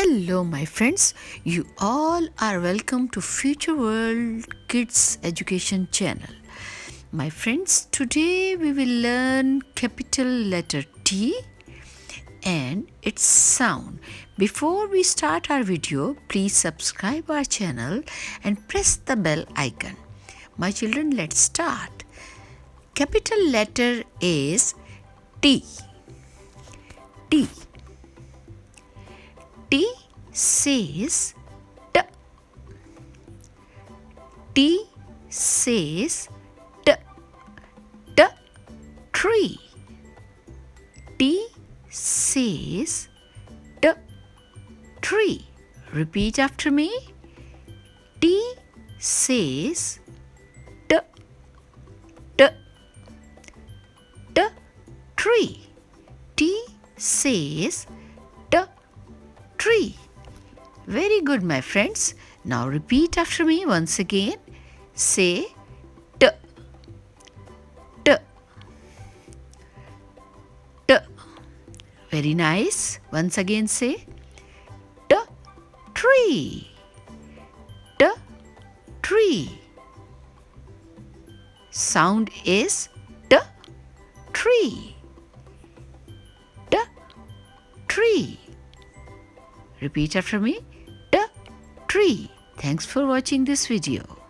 Hello, my friends. You all are welcome to Future World Kids Education Channel. My friends, today we will learn capital letter T and its sound. Before we start our video, please subscribe our channel and press the bell icon. My children, let's start. Capital letter is T. T. T says T. T says T. T. Tree. T says T. Tree. Repeat after me. T says T. T. T. Tree. T says T. Tree. Very good, my friends. Now repeat after me once again. Say T. T. T. Very nice. Once again say T. Tree. T. Tree. Sound is T. Tree. T. Tree. Repeat after me. T. Tree. Thanks for watching this video.